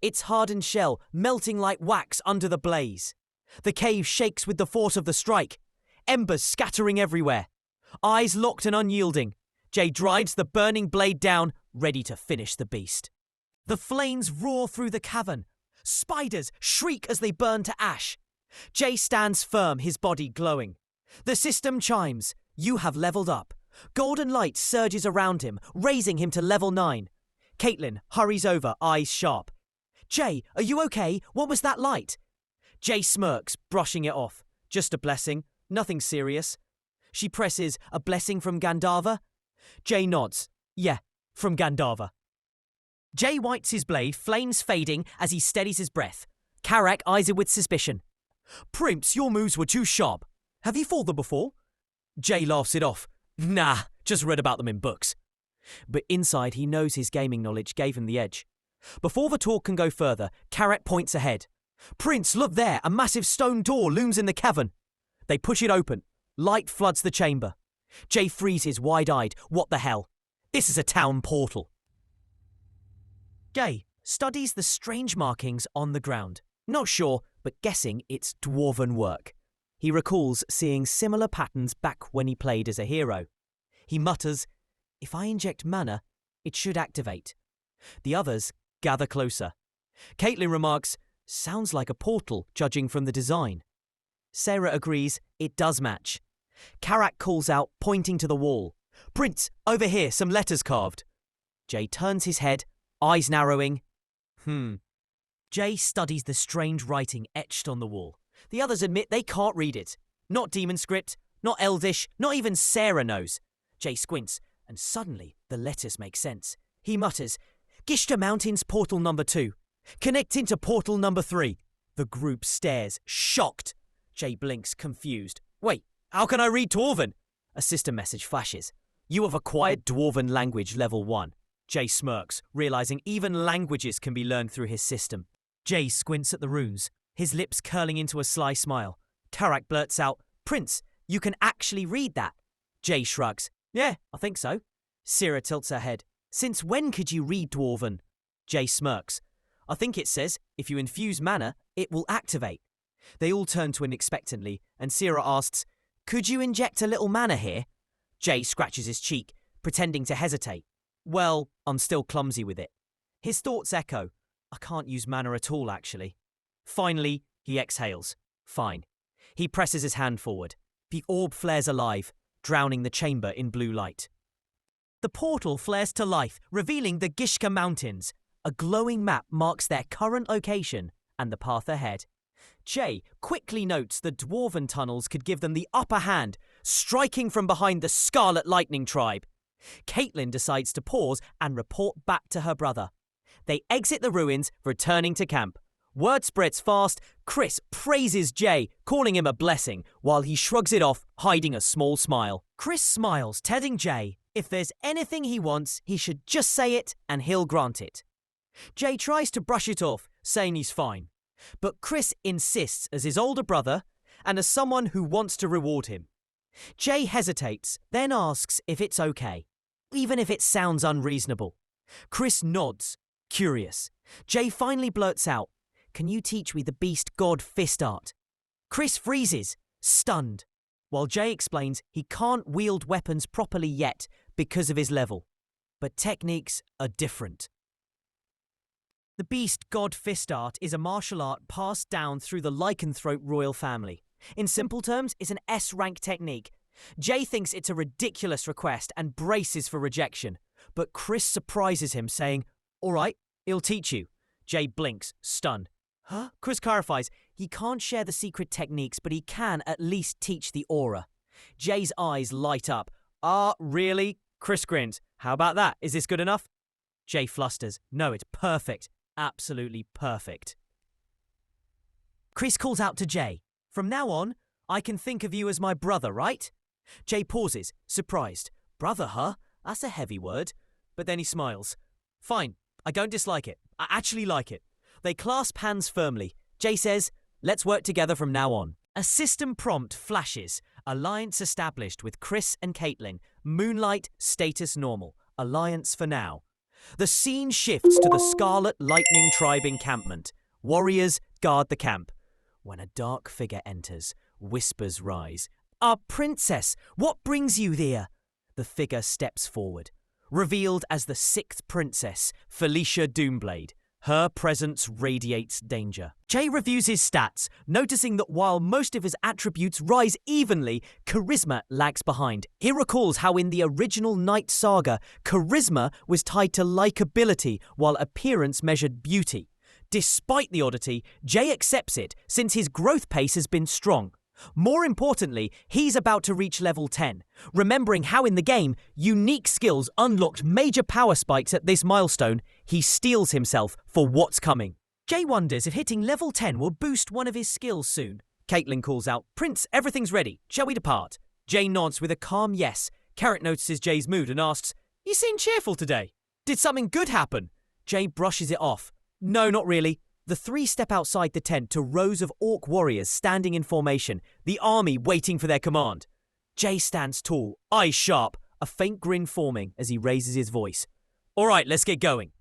Speaker 1: its hardened shell melting like wax under the blaze. The cave shakes with the force of the strike, embers scattering everywhere. Eyes locked and unyielding, Jay drives the burning blade down, ready to finish the beast. The flames roar through the cavern. Spiders shriek as they burn to ash. Jay stands firm, his body glowing. The system chimes. You have leveled up. Golden light surges around him, raising him to level 9. Caitlin hurries over, eyes sharp. "Jay, are you okay? What was that light?" Jay smirks, brushing it off. "Just a blessing. Nothing serious." She presses, "A blessing from Gandharva?" Jay nods. "Yeah, from Gandharva." Jay whites his blade, flames fading as he steadies his breath. Karak eyes him with suspicion. "Prince, your moves were too sharp. Have you fought them before?" Jay laughs it off. "Nah, just read about them in books." But inside he knows his gaming knowledge gave him the edge. Before the talk can go further, Karak points ahead. "Prince, look there, a massive stone door looms in the cavern." They push it open. Light floods the chamber. Jay freezes, wide-eyed. What the hell? This is a town portal. Jay studies the strange markings on the ground. Not sure, but guessing it's dwarven work. He recalls seeing similar patterns back when he played as a hero. He mutters, "If I inject mana, it should activate." The others gather closer. Caitlin remarks, "Sounds like a portal, judging from the design." Sarah agrees it does match. Karak calls out, pointing to the wall. "Prince, over here, some letters carved." Jay turns his head, eyes narrowing. Jay studies the strange writing etched on the wall. The others admit they can't read it. Not demon script, not Eldish, not even Sarah knows. Jay squints, and suddenly the letters make sense. He mutters, "Gishta Mountains portal number 2. Connecting to portal number 3. The group stares, shocked. Jay blinks, confused. "Wait, how can I read Dwarven?" A system message flashes. "You have acquired Dwarven language level 1. Jay smirks, realizing even languages can be learned through his system. Jay squints at the runes, his lips curling into a sly smile. Karak blurts out, "Prince, you can actually read that." Jay shrugs. "Yeah, I think so." Sarah tilts her head. "Since when could you read Dwarven?" Jay smirks. "I think it says if you infuse mana, it will activate." They all turn to him expectantly, and Sarah asks, "Could you inject a little mana here?" Jay scratches his cheek, pretending to hesitate. "Well, I'm still clumsy with it." His thoughts echo. "I can't use mana at all, actually." Finally, he exhales. Fine. He presses his hand forward. The orb flares alive, drowning the chamber in blue light. The portal flares to life, revealing the Gishka Mountains. A glowing map marks their current location and the path ahead. Jay quickly notes the dwarven tunnels could give them the upper hand, striking from behind the Scarlet Lightning tribe. Caitlin decides to pause and report back to her brother. They exit the ruins, returning to camp. Word spreads fast. Chris praises Jay, calling him a blessing, while he shrugs it off, hiding a small smile. Chris smiles, telling Jay if there's anything he wants, he should just say it and he'll grant it. Jay tries to brush it off, saying he's fine. But Chris insists as his older brother and as someone who wants to reward him. Jay hesitates, then asks if it's okay, even if it sounds unreasonable. Chris nods, curious. Jay finally blurts out, "Can you teach me the beast god fist art?" Chris freezes, stunned, while Jay explains he can't wield weapons properly yet because of his level. But techniques are different. The beast god fist art is a martial art passed down through the lycanthrope royal family. In simple terms, it's an S-rank technique. Jay thinks it's a ridiculous request and braces for rejection, but Chris surprises him, saying, "All right, he'll teach you. Jay blinks, stunned. Huh? Chris clarifies he can't share the secret techniques, but he can at least teach the aura. Jay's eyes light up. Really? Chris grins. How about that? Is this good enough? Jay flusters. No, it's perfect. Absolutely perfect. Chris calls out to Jay. From now on, I can think of you as my brother, right? Jay pauses, surprised. Brother, huh? That's a heavy word. But then he smiles. Fine. I don't dislike it. I actually like it. They clasp hands firmly. Jay says, let's work together from now on. A system prompt flashes. Alliance established with Chris and Caitlin. Moonlight, status normal. Alliance for now. The scene shifts to the Scarlet Lightning Tribe encampment. Warriors guard the camp. When a dark figure enters, whispers rise. Our princess, what brings you here? The figure steps forward. Revealed as the 6th princess, Felicia Doomblade. Her presence radiates danger. Jay reviews his stats, noticing that while most of his attributes rise evenly, charisma lags behind. He recalls how in the original Knight saga, charisma was tied to likability while appearance measured beauty. Despite the oddity, Jay accepts it since his growth pace has been strong. More importantly, he's about to reach level 10, remembering how in the game, unique skills unlocked major power spikes at this milestone. He steels himself for what's coming. Jay wonders if hitting level 10 will boost one of his skills soon. Caitlin calls out, Prince, everything's ready. Shall we depart? Jay nods with a calm yes. Carrot notices Jay's mood and asks, you seem cheerful today. Did something good happen? Jay brushes it off. No, not really. The 3 step outside the tent to rows of orc warriors standing in formation, the army waiting for their command. Jay stands tall, eyes sharp, a faint grin forming as he raises his voice. All right, let's get going.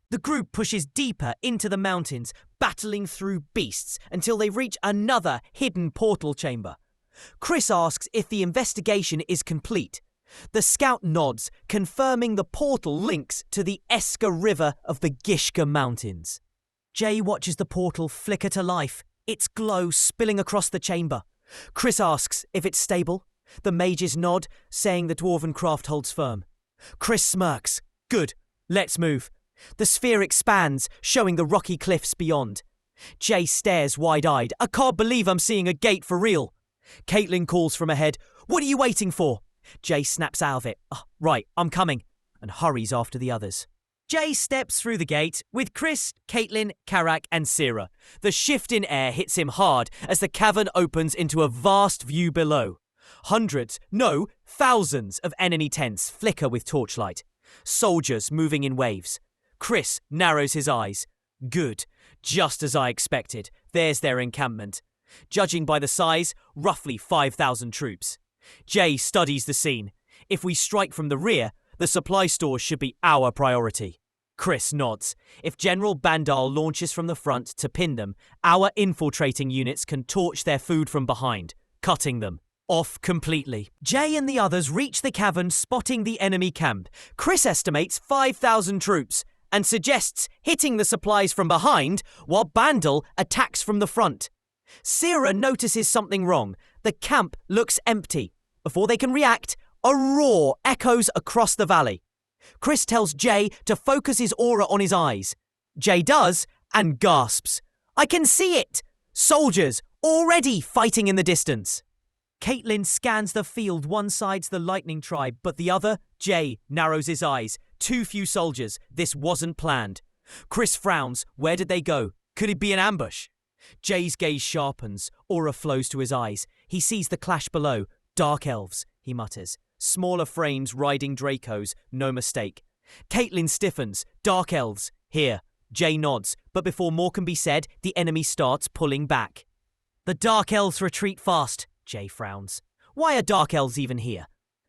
Speaker 1: The group pushes deeper into the mountains, battling through beasts until they reach another hidden portal chamber. Chris asks if the investigation is complete. The scout nods, confirming the portal links to the Esker River of the Gishka Mountains. Jay watches the portal flicker to life, its glow spilling across the chamber. Chris asks if it's stable. The mages nod, saying the dwarven craft holds firm. Chris smirks. Good, let's move. The sphere expands, showing the rocky cliffs beyond. Jay stares wide-eyed. I can't believe I'm seeing a gate for real. Caitlin calls from ahead. What are you waiting for? Jay snaps out of it. Right, I'm coming, and hurries after the others. Jay steps through the gate with Chris, Caitlin, Karak, and Syrah. The shift in air hits him hard as the cavern opens into a vast view below. Hundreds, no, thousands of enemy tents flicker with torchlight. Soldiers moving in waves. Chris narrows his eyes. Good, just as I expected. There's their encampment. Judging by the size, roughly 5,000 troops. Jay studies the scene. If we strike from the rear, the supply stores should be our priority. Chris nods. If General Bandal launches from the front to pin them, our infiltrating units can torch their food from behind, cutting them off completely. Jay and the others reach the cavern, spotting the enemy camp. Chris estimates 5,000 troops and suggests hitting the supplies from behind while Bandal attacks from the front. Syrah notices something wrong. The camp looks empty. Before they can react, a roar echoes across the valley. Chris tells Jay to focus his aura on his eyes. Jay does and gasps. I can see it! Soldiers already fighting in the distance. Caitlin scans the field. One side's the Lightning Tribe, but the other, Jay, narrows his eyes. Too few soldiers. This wasn't planned. Chris frowns. Where did they go? Could it be an ambush? Jay's gaze sharpens. Aura flows to his eyes. He sees the clash below. Dark elves, he mutters. Smaller frames riding Dracos, no mistake. Caitlin stiffens. Dark elves. Here. Jay nods, but before more can be said, the enemy starts pulling back. The Dark Elves retreat fast, Jay frowns. Why are Dark Elves even here?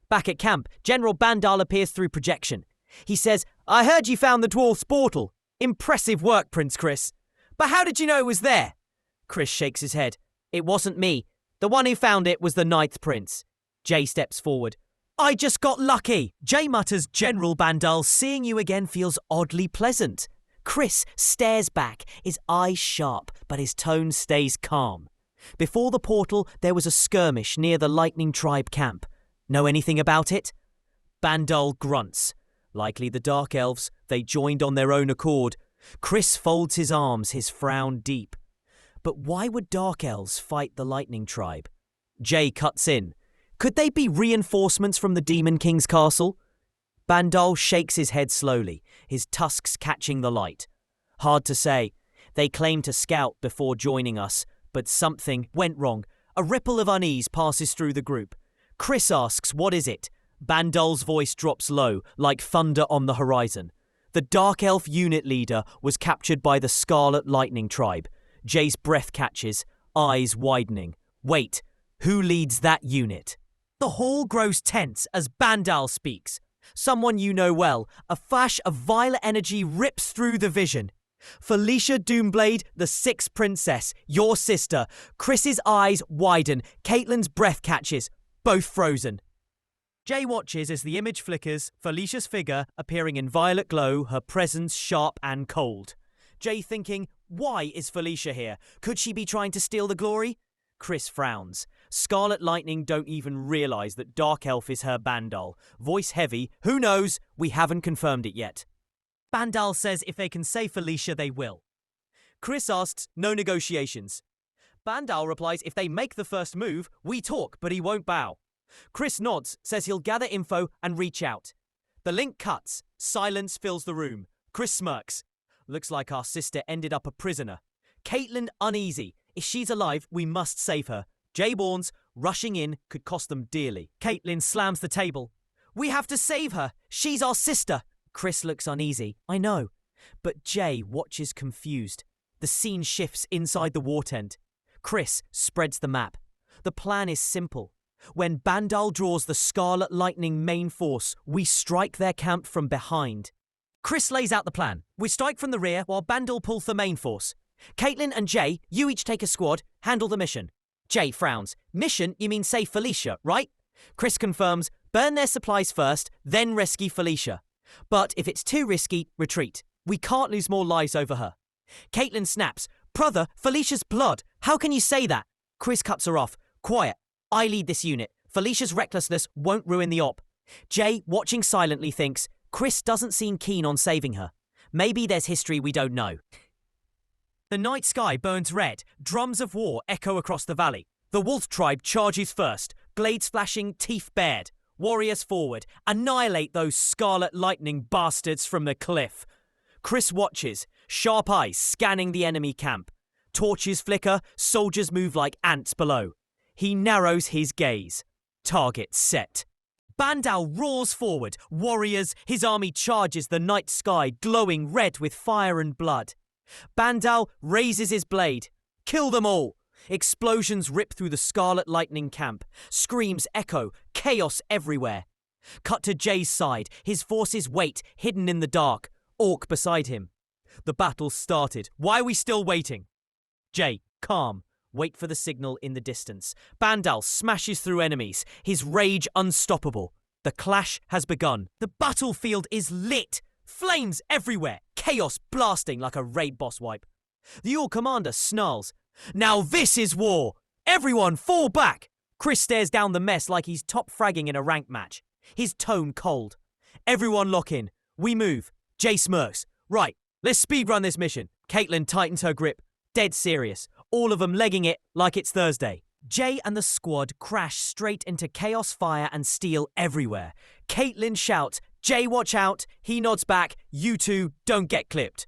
Speaker 1: Back at camp, General Bandal appears through projection. He says, I heard you found the dwarf's portal. Impressive work, Prince Chris. But how did you know it was there? Chris shakes his head. It wasn't me. The one who found it was the Ninth Prince. Jay steps forward. I just got lucky. Jay mutters, General Bandal, seeing you again feels oddly pleasant. Chris stares back, his eyes sharp, but his tone stays calm. Before the portal, there was a skirmish near the Lightning Tribe camp. Know anything about it? Bandal grunts. Likely the Dark Elves. They joined on their own accord. Chris folds his arms, his frown deep. But why would Dark Elves fight the Lightning Tribe? Jay cuts in. Could they be reinforcements from the Demon King's castle? Bandal shakes his head slowly, his tusks catching the light. Hard to say. They claim to scout before joining us, but something went wrong. A ripple of unease passes through the group. Chris asks, what is it? Bandal's voice drops low, like thunder on the horizon. The Dark Elf unit leader was captured by the Scarlet Lightning Tribe. Jay's breath catches, eyes widening. Wait, who leads that unit? The hall grows tense as Bandal speaks. Someone you know well, a flash of violet energy rips through the vision. Felicia Doomblade, the Sixth Princess, your sister. Chris's eyes widen, Caitlyn's breath catches, both frozen. Jay watches as the image flickers, Felicia's figure appearing in violet glow, her presence sharp and cold. Jay thinking, why is Felicia here? Could she be trying to steal the glory? Chris frowns. Scarlet Lightning don't even realise that Dark Elf is her Bandal. Voice heavy, who knows? We haven't confirmed it yet. Bandal says if they can save Felicia, they will. Chris asks, no negotiations. Bandal replies if they make the first move, we talk, but he won't bow. Chris nods, says he'll gather info and reach out. The link cuts. Silence fills the room. Chris smirks. Looks like our sister ended up a prisoner. Caitlyn uneasy. If she's alive, we must save her. Jay warns, rushing in could cost them dearly. Caitlyn slams the table. We have to save her. She's our sister. Chris looks uneasy. I know. But Jay watches confused. The scene shifts inside the war tent. Chris spreads the map. The plan is simple. When Bandal draws the Scarlet Lightning main force, we strike their camp from behind. Chris lays out the plan. We strike from the rear while Bandal pulls the main force. Caitlyn and Jay, you each take a squad, handle the mission. Jay frowns. Mission, you mean save Felicia, right? Chris confirms, burn their supplies first, then rescue Felicia. But if it's too risky, retreat. We can't lose more lives over her. Caitlyn snaps. Brother, Felicia's blood. How can you say that? Chris cuts her off. Quiet. I lead this unit. Felicia's recklessness won't ruin the op. Jay, watching silently, thinks, Chris doesn't seem keen on saving her. Maybe there's history we don't know. The night sky burns red. Drums of war echo across the valley. The wolf tribe charges first. Blades flashing, teeth bared. Warriors forward. Annihilate those Scarlet Lightning bastards from the cliff. Chris watches, sharp eyes scanning the enemy camp. Torches flicker, soldiers move like ants below. He narrows his gaze. Target set. Bandal roars forward. Warriors, his army charges the night sky, glowing red with fire and blood. Bandal raises his blade. Kill them all. Explosions rip through the Scarlet Lightning camp. Screams echo. Chaos everywhere. Cut to Jay's side. His forces wait, hidden in the dark. Orc beside him. The battle started. Why are we still waiting? Jay, calm. Wait for the signal in the distance. Bandal smashes through enemies, his rage unstoppable. The clash has begun. The battlefield is lit. Flames everywhere. Chaos blasting like a raid boss wipe. The Orc commander snarls. Now this is war. Everyone fall back. Chris stares down the mess like he's top fragging in a ranked match. His tone cold. Everyone lock in. We move. Jay smirks. Right, let's speedrun this mission. Caitlyn tightens her grip. Dead serious. All of them legging it like it's Thursday. Jay and the squad crash straight into chaos, fire and steel everywhere. Caitlyn shouts, Jay, watch out. He nods back, you two don't get clipped.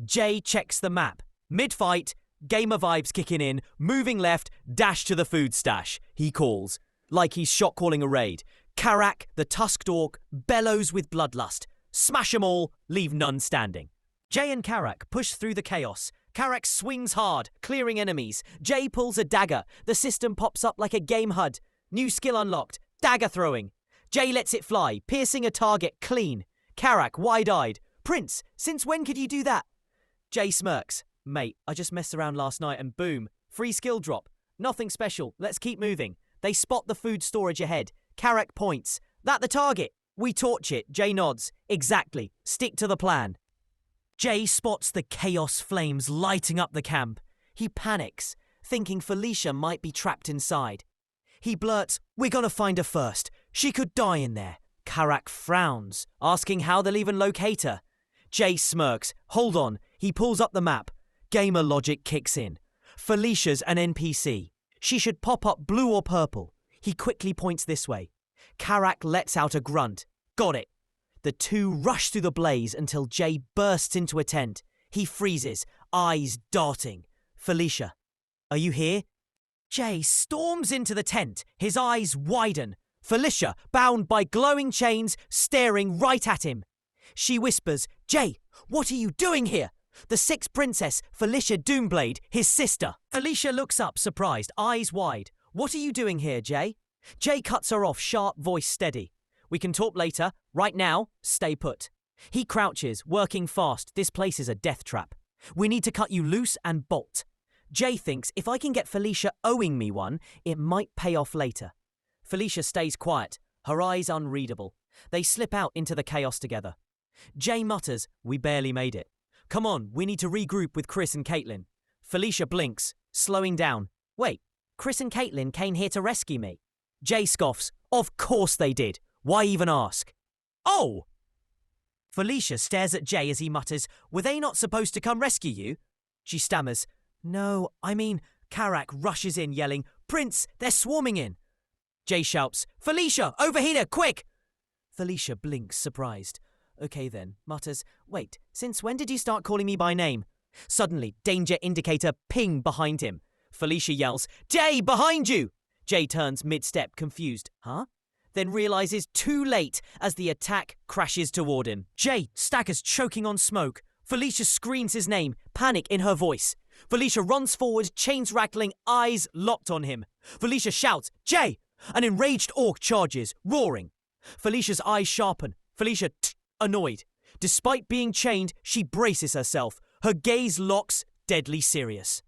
Speaker 1: Jay checks the map. Mid-fight, gamer vibes kicking in, moving left, dash to the food stash, he calls. Like he's shot calling a raid. Karak, the tusked orc, bellows with bloodlust. Smash 'em all, leave none standing. Jay and Karak push through the chaos. Karak swings hard, clearing enemies. Jay pulls a dagger. The system pops up like a game HUD. New skill unlocked. Dagger throwing. Jay lets it fly, piercing a target clean. Karak, wide-eyed. Prince, since when could you do that? Jay smirks. Mate, I just messed around last night and boom. Free skill drop. Nothing special. Let's keep moving. They spot the food storage ahead. Karak points. That the target? We torch it. Jay nods. Exactly. Stick to the plan. Jay spots the chaos flames lighting up the camp. He panics, thinking Felicia might be trapped inside. He blurts, we're gonna find her first. She could die in there. Karak frowns, asking how they'll even locate her. Jay smirks. Hold on. He pulls up the map. Gamer logic kicks in. Felicia's an NPC. She should pop up blue or purple. He quickly points this way. Karak lets out a grunt. Got it. The two rush through the blaze until Jay bursts into a tent. He freezes, eyes darting. Felicia, are you here? Jay storms into the tent, his eyes widen. Felicia, bound by glowing chains, staring right at him. She whispers, Jay, what are you doing here? The sixth princess, Felicia Doomblade, his sister. Felicia looks up, surprised, eyes wide. What are you doing here, Jay? Jay cuts her off, sharp voice steady. We can talk later. Right now, stay put. He crouches, working fast. This place is a death trap. We need to cut you loose and bolt. Jay thinks if I can get Felicia owing me one, it might pay off later. Felicia stays quiet, her eyes unreadable. They slip out into the chaos together. Jay mutters, we barely made it. Come on, we need to regroup with Chris and Caitlin. Felicia blinks, slowing down. Wait, Chris and Caitlin came here to rescue me. Jay scoffs. Of course they did. Why even ask? Oh! Felicia stares at Jay as he mutters, were they not supposed to come rescue you? She stammers, no, I mean, Karak rushes in yelling, Prince, they're swarming in. Jay shouts, Felicia, over here, quick! Felicia blinks, surprised. Okay then, mutters, wait, since when did you start calling me by name? Suddenly, danger indicator ping behind him. Felicia yells, Jay, behind you! Jay turns mid-step, confused. Huh? Then realizes too late as the attack crashes toward him. Jay staggers, choking on smoke. Felicia screams his name, panic in her voice. Felicia runs forward, chains rattling, eyes locked on him. Felicia shouts, Jay! An enraged orc charges, roaring. Felicia's eyes sharpen. Felicia annoyed. Despite being chained, she braces herself. Her gaze locks, deadly serious.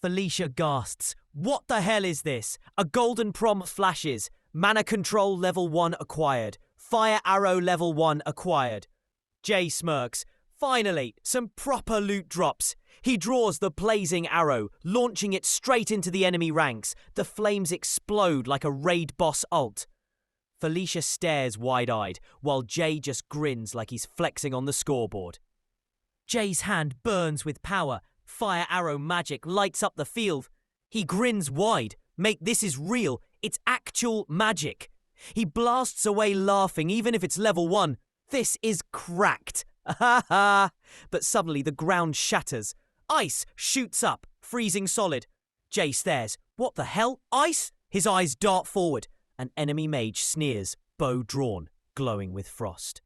Speaker 1: Felicia gasps. What the hell is this? A golden prompt flashes. Mana control level 1 acquired. Fire arrow level 1 acquired. Jay smirks. Finally, some proper loot drops. He draws the blazing arrow, launching it straight into the enemy ranks. The flames explode like a raid boss ult. Felicia stares wide-eyed, while Jay just grins like he's flexing on the scoreboard. Jay's hand burns with power. Fire arrow magic lights up the field. He grins wide. Mate, this is real. It's actual magic. He blasts away laughing, even if it's level 1. This is cracked. Ha ha! But suddenly the ground shatters. Ice shoots up, freezing solid. Jay stares. What the hell? Ice? His eyes dart forward. An enemy mage sneers, bow drawn, glowing with frost.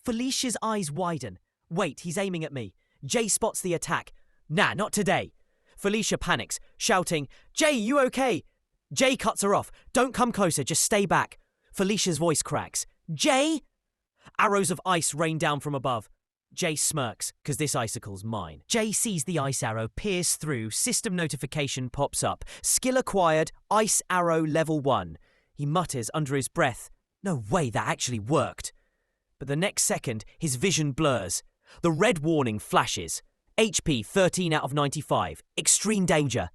Speaker 1: Felicia's eyes widen. Wait, he's aiming at me. Jay spots the attack. Nah, not today. Felicia panics, shouting, Jay, you okay? Jay cuts her off. Don't come closer, just stay back. Felicia's voice cracks. Jay? Arrows of ice rain down from above. Jay smirks, because this icicle's mine. Jay sees the ice arrow pierce through. System notification pops up. Skill acquired, ice arrow level 1. He mutters under his breath. No way that actually worked. But the next second, his vision blurs. The red warning flashes. HP 13 out of 95. Extreme danger.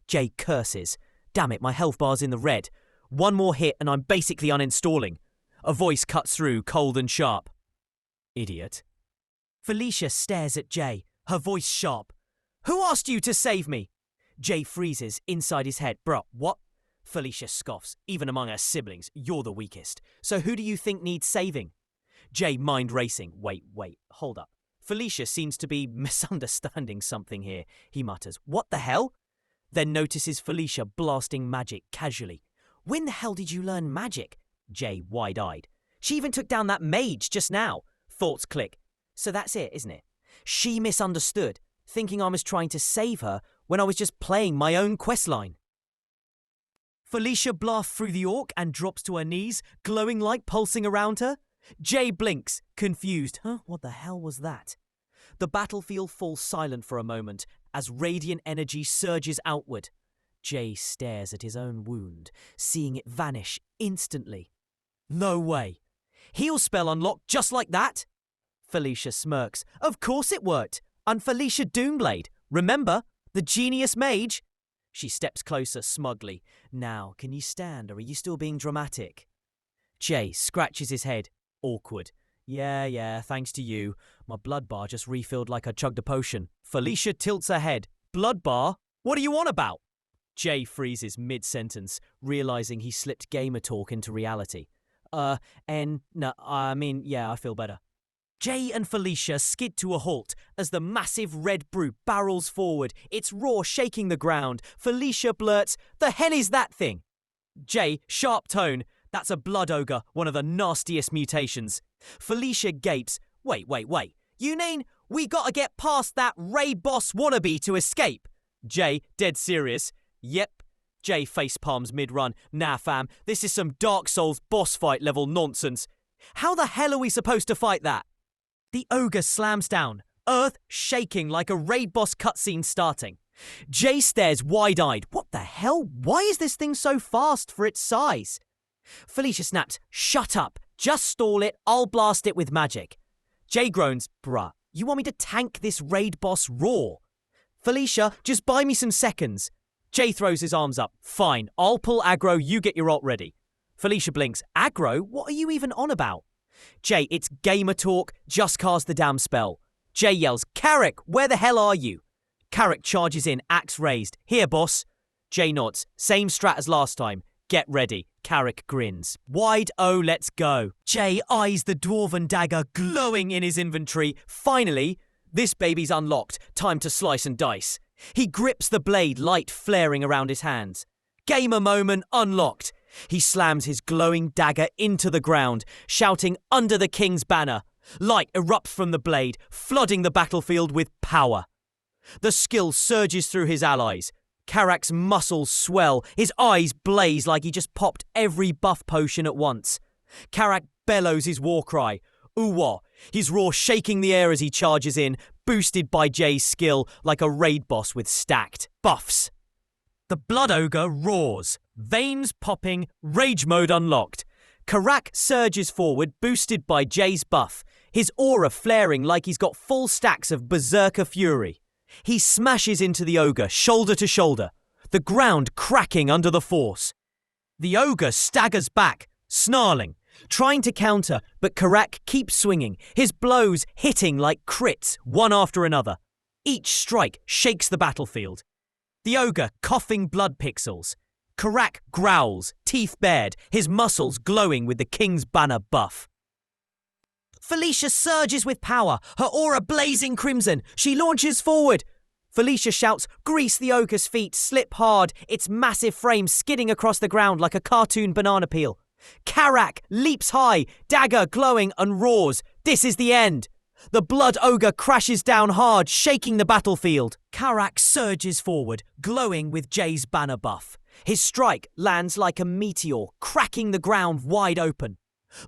Speaker 1: Jay curses. Damn it, my health bar's in the red. One more hit and I'm basically uninstalling. A voice cuts through, cold and sharp. Idiot. Felicia stares at Jay, her voice sharp. Who asked you to save me? Jay freezes inside his head. Bruh, what? Felicia scoffs. Even among her siblings, you're the weakest. So who do you think needs saving? Jay mind racing. Wait, hold up. Felicia seems to be misunderstanding something here, he mutters. What the hell? Then notices Felicia blasting magic casually. When the hell did you learn magic? Jay wide-eyed. She even took down that mage just now. Thoughts click. So that's it, isn't it? She misunderstood, thinking I was trying to save her when I was just playing my own questline. Felicia blasts through the orc and drops to her knees, glowing light pulsing around her. Jay blinks, confused. Huh? What the hell was that? The battlefield falls silent for a moment as radiant energy surges outward. Jay stares at his own wound, seeing it vanish instantly. No way. Heal spell unlocked just like that? Felicia smirks. Of course it worked. I'm Felicia Doomblade. Remember? The genius mage? She steps closer smugly. Now, can you stand or are you still being dramatic? Jay scratches his head. Awkward. Yeah, thanks to you. My blood bar just refilled like I chugged a potion. Felicia tilts her head. Blood bar? What are you on about? Jay freezes mid-sentence, realizing he slipped gamer talk into reality. Yeah, I feel better. Jay and Felicia skid to a halt as the massive red brute barrels forward, its roar shaking the ground. Felicia blurts, "The hell is that thing?" Jay, sharp tone, "That's a blood ogre, one of the nastiest mutations." Felicia gapes, Wait. You mean we gotta get past that raid boss wannabe to escape?" Jay, dead serious, "Yep." Jay face palms mid-run. "Nah, fam, this is some Dark Souls boss fight level nonsense. How the hell are we supposed to fight that?" The ogre slams down, earth shaking like a raid boss cutscene starting. Jay stares wide-eyed. What the hell? Why is this thing so fast for its size? Felicia snaps, "Shut up. Just stall it. I'll blast it with magic." Jay groans, "Bruh, you want me to tank this raid boss raw?" "Felicia, just buy me some seconds." Jay throws his arms up. "Fine, I'll pull aggro, you get your ult ready." Felicia blinks. "Aggro? What are you even on about?" "Jay, it's gamer talk. Just cast the damn spell." Jay yells, "Carrick, where the hell are you?" Carrick charges in, axe raised. "Here, boss." Jay nods. "Same strat as last time. Get ready." Carrick grins. "Wide O, let's go." Jay eyes the dwarven dagger glowing in his inventory. Finally, this baby's unlocked. Time to slice and dice. He grips the blade, light flaring around his hands. Gamer moment unlocked. He slams his glowing dagger into the ground, shouting, "Under the king's banner." Light erupts from the blade, flooding the battlefield with power. The skill surges through his allies. Karak's muscles swell, his eyes blaze like he just popped every buff potion at once. Karak bellows his war cry, "Uwa," his roar shaking the air as he charges in, boosted by Jay's skill like a raid boss with stacked buffs. The blood ogre roars, veins popping, rage mode unlocked. Karak surges forward, boosted by Jay's buff, his aura flaring like he's got full stacks of berserker fury. He smashes into the ogre, shoulder to shoulder, the ground cracking under the force. The ogre staggers back, snarling, trying to counter, but Karak keeps swinging, his blows hitting like crits, one after another. Each strike shakes the battlefield. The ogre coughing blood pixels. Karak growls, teeth bared, his muscles glowing with the king's banner buff. Felicia surges with power, her aura blazing crimson. She launches forward. Felicia shouts, "Grease the ogre's feet, slip hard," its massive frame skidding across the ground like a cartoon banana peel. Karak leaps high, dagger glowing and roars. This is the end. The blood ogre crashes down hard, shaking the battlefield. Karak surges forward, glowing with Jay's banner buff. His strike lands like a meteor, cracking the ground wide open.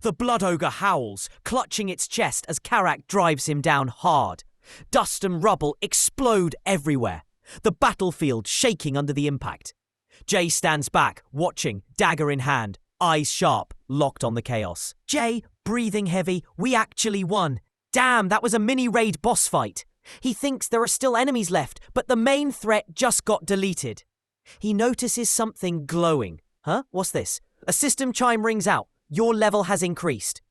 Speaker 1: The blood ogre howls, clutching its chest as Karak drives him down hard. Dust and rubble explode everywhere, the battlefield shaking under the impact. Jay stands back, watching, dagger in hand, eyes sharp, locked on the chaos. Jay, breathing heavy, "We actually won. Damn, that was a mini-raid boss fight." He thinks there are still enemies left, but the main threat just got deleted. He notices something glowing. Huh? What's this? A system chime rings out. Your level has increased.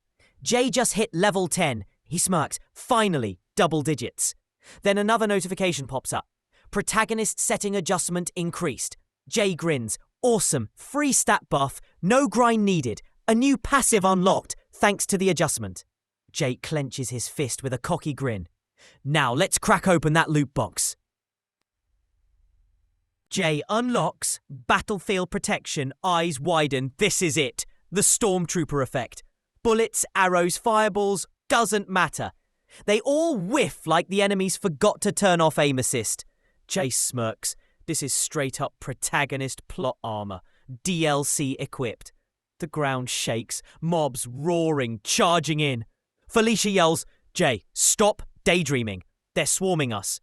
Speaker 1: Jay just hit level 10. He smirks. Finally, double digits. Then another notification pops up. Protagonist setting adjustment increased. Jay grins. Awesome. Free stat buff. No grind needed. A new passive unlocked, thanks to the adjustment. Jay clenches his fist with a cocky grin. Now let's crack open that loot box. Jay unlocks, battlefield protection, eyes widen. This is it. The Stormtrooper effect. Bullets, arrows, fireballs, doesn't matter. They all whiff like the enemies forgot to turn off aim assist. Jay smirks. This is straight up protagonist plot armor. DLC equipped. The ground shakes, mobs roaring, charging in. Felicia yells, "Jay, stop daydreaming. They're swarming us."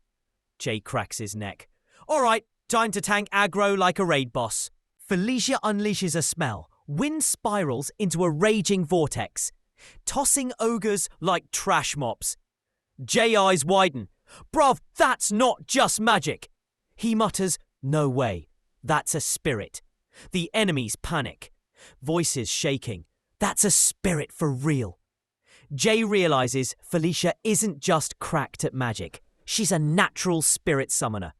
Speaker 1: Jay cracks his neck. "All right, time to tank aggro like a raid boss." Felicia unleashes a smell. Wind spirals into a raging vortex, tossing ogres like trash mops. Jay eyes widen. "Bruv, that's not just magic." He mutters, "No way. That's a spirit." The enemies panic. Voices shaking. "That's a spirit for real." Jay realizes Felicia isn't just cracked at magic. She's a natural spirit summoner.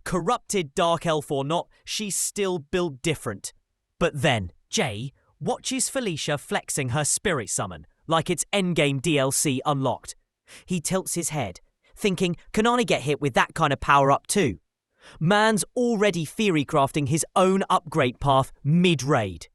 Speaker 1: Corrupted dark elf or not, she's still built different. But then, Jay watches Felicia flexing her spirit summon, like it's endgame DLC unlocked. He tilts his head, thinking, can I get hit with that kind of power-up too? Man's already theory crafting his own upgrade path mid-raid.